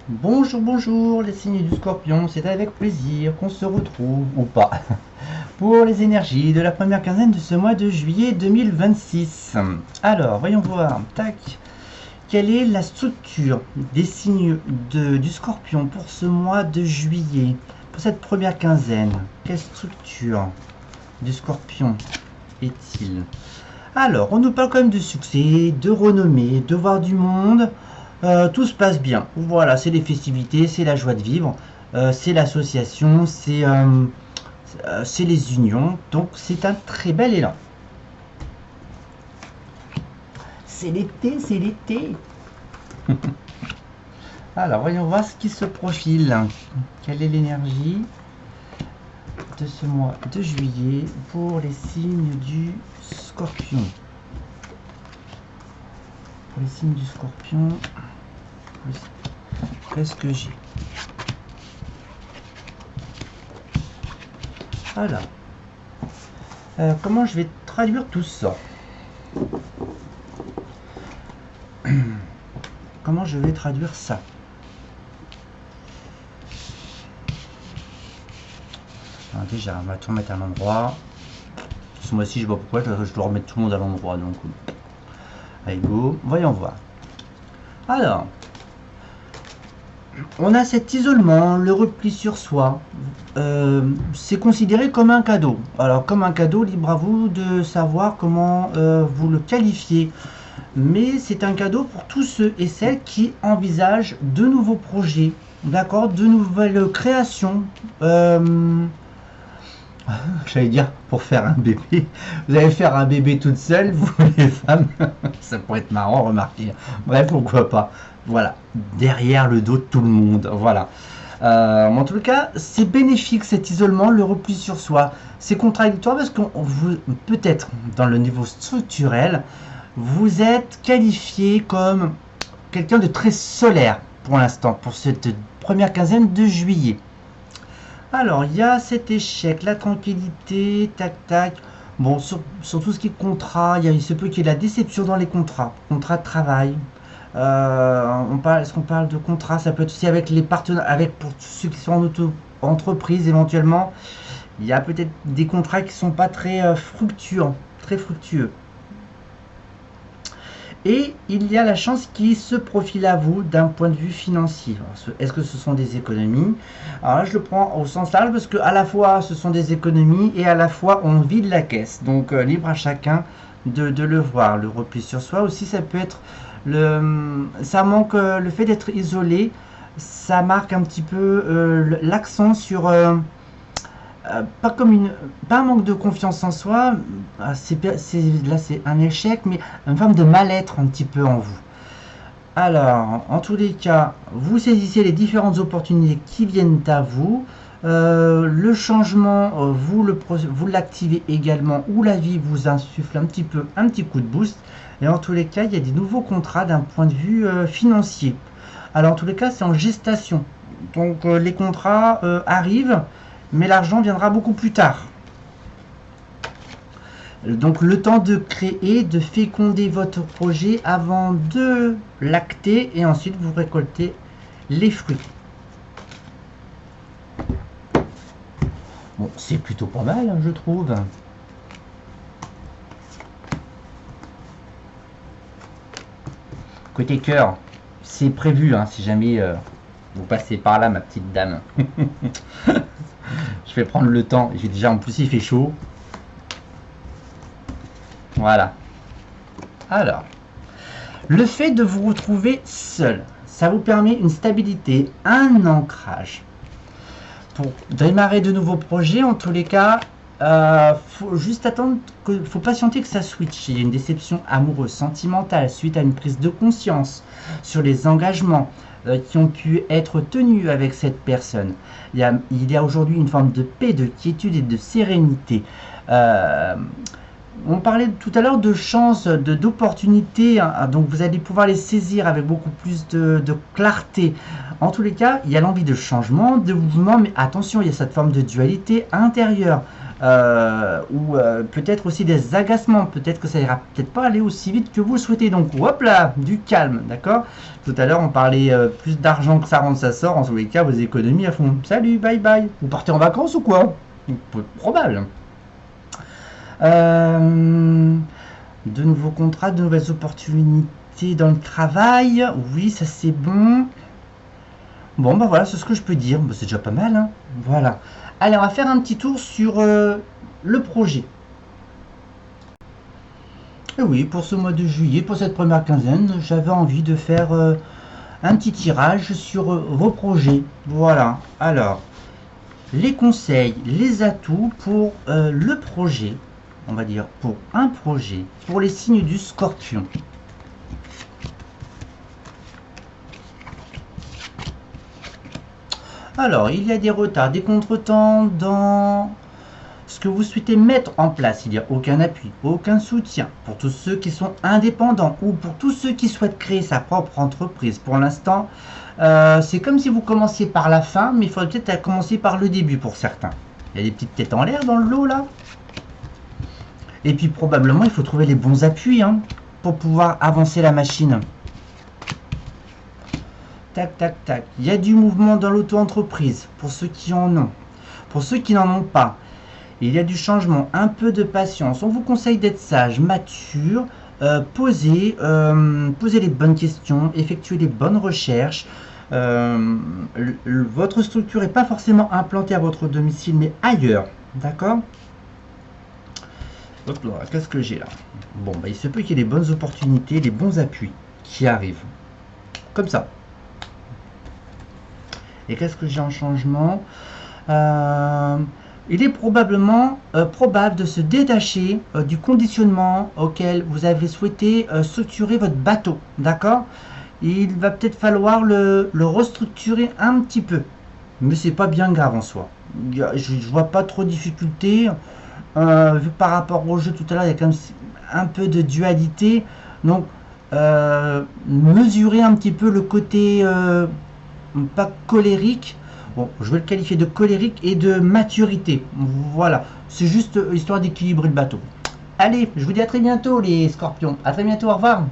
Bonjour, bonjour les signes du Scorpion, c'est avec plaisir qu'on se retrouve, ou pas, pour les énergies de la première quinzaine de ce mois de juillet 2026. Alors, voyons voir, tac, quelle est la structure des signes du Scorpion pour ce mois de juillet, pour cette première quinzaine? Quelle structure du Scorpion est-il? Alors, on nous parle quand même de succès, de renommée, de voir du monde. Tout se passe bien. Voilà, c'est les festivités, c'est la joie de vivre, c'est l'association, c'est les unions. Donc, c'est un très bel élan. C'est l'été, c'est l'été. Alors, voyons voir ce qui se profile. Quelle est l'énergie de ce mois de juillet pour les signes du Scorpion? Pour les signes du Scorpion, qu'est-ce que j'ai? Alors, comment je vais traduire tout ça? Comment je vais traduire ça? Alors déjà, on va tout remettre à l'endroit. Ce mois-ci, je sais pas pourquoi, je dois remettre tout le monde à l'endroit. Donc, allez, go. Voyons voir. Alors, on a cet isolement, le repli sur soi. C'est considéré comme un cadeau. Alors, comme un cadeau, libre à vous de savoir comment vous le qualifiez. Mais c'est un cadeau pour tous ceux et celles qui envisagent de nouveaux projets, d'accord, de nouvelles créations. J'allais dire pour faire un bébé. Vous allez faire un bébé toute seule, vous les femmes. Ça pourrait être marrant, remarquez. Bref, pourquoi pas. Voilà, derrière le dos de tout le monde. Voilà. En tout cas, c'est bénéfique cet isolement, le repli sur soi. C'est contradictoire parce qu'on peut-être dans le niveau structurel, vous êtes qualifié comme quelqu'un de très solaire pour l'instant, pour cette première quinzaine de juillet. Alors, il y a cet échec, la tranquillité, tac tac. Bon, sur tout ce qui est contrat, il se peut qu'il y ait de la déception dans les contrats de travail. Est-ce qu'on parle de contrat? Ça peut être aussi avec les partenaires, avec pour ceux qui sont en auto-entreprise éventuellement. Il y a peut-être des contrats qui ne sont pas très fructueux. Et il y a la chance qui se profile à vous d'un point de vue financier. Est-ce que ce sont des économies? Alors là, je le prends au sens large parce que à la fois ce sont des économies et à la fois on vide la caisse. Donc libre à chacun de le voir. Le repli sur soi aussi, ça peut être ça manque le fait d'être isolé. Ça marque un petit peu l'accent sur pas un manque de confiance en soi, là c'est un échec, mais une forme de mal-être un petit peu en vous. Alors, en tous les cas, vous saisissez les différentes opportunités qui viennent à vous. Le changement, vous l'activez également, ou la vie vous insuffle un petit coup de boost. Et en tous les cas, il y a des nouveaux contrats d'un point de vue financier. Alors, en tous les cas, c'est en gestation. Donc, les contrats arrivent, mais l'argent viendra beaucoup plus tard. Donc le temps de créer, de féconder votre projet avant de l'acter et ensuite vous récoltez les fruits. Bon, c'est plutôt pas mal, hein, je trouve. Côté cœur, c'est prévu, hein, si jamais vous passez par là, ma petite dame. Je vais prendre le temps. J'ai déjà, en plus, il fait chaud. Voilà. Alors, le fait de vous retrouver seul, ça vous permet une stabilité, un ancrage. Pour démarrer de nouveaux projets, en tous les cas, faut juste attendre, faut patienter que ça switch. Il y a une déception amoureuse, sentimentale, suite à une prise de conscience sur les engagements qui ont pu être tenus avec cette personne. Il y a aujourd'hui une forme de paix, de quiétude et de sérénité. On parlait tout à l'heure de chances, d'opportunités, hein, donc vous allez pouvoir les saisir avec beaucoup plus de clarté. En tous les cas, il y a l'envie de changement, de mouvement, mais attention, il y a cette forme de dualité intérieure. ou peut-être aussi des agacements. Peut-être que ça ira peut-être pas aller aussi vite que vous le souhaitez. Donc hop là, du calme, d'accord. Tout à l'heure on parlait plus d'argent que ça rentre, ça sort. En tous les cas, vos économies à fond. Salut, bye bye. Vous partez en vacances ou quoi? Probable. De nouveaux contrats, de nouvelles opportunités dans le travail. Oui, ça c'est bon. Bon, bah voilà, c'est ce que je peux dire. Bah, c'est déjà pas mal, hein. Voilà. Allez, on va faire un petit tour sur le projet. Et oui, pour ce mois de juillet, pour cette première quinzaine, j'avais envie de faire un petit tirage sur vos projets. Voilà. Alors, les conseils, les atouts pour le projet, on va dire pour un projet, pour les signes du Scorpion. Alors, il y a des retards, des contretemps dans ce que vous souhaitez mettre en place. Il n'y a aucun appui, aucun soutien pour tous ceux qui sont indépendants ou pour tous ceux qui souhaitent créer sa propre entreprise. Pour l'instant, c'est comme si vous commenciez par la fin, mais il faudrait peut-être commencer par le début pour certains. Il y a des petites têtes en l'air dans le lot là. Et puis probablement, il faut trouver les bons appuis hein, pour pouvoir avancer la machine. Tac, tac, tac. Il y a du mouvement dans l'auto-entreprise pour ceux qui en ont. Pour ceux qui n'en ont pas, il y a du changement, un peu de patience. On vous conseille d'être sage, mature, poser les bonnes questions, effectuer les bonnes recherches. Votre structure n'est pas forcément implantée à votre domicile, mais ailleurs. D'accord? Qu'est-ce que j'ai là? Bon, bah, il se peut qu'il y ait les bonnes opportunités, les bons appuis qui arrivent. Comme ça. Et qu'est-ce que j'ai en changement? Il est probablement probable de se détacher du conditionnement auquel vous avez souhaité structurer votre bateau. D'accord? Il va peut-être falloir le restructurer un petit peu. Mais c'est pas bien grave en soi. Je vois pas trop de difficultés. Vu par rapport au jeu tout à l'heure, il y a quand même un peu de dualité. Donc, mesurer un petit peu le côté pas colérique. Bon, je vais le qualifier de colérique et de maturité. Voilà, c'est juste histoire d'équilibrer le bateau. Allez, je vous dis à très bientôt les scorpions. À très bientôt, au revoir.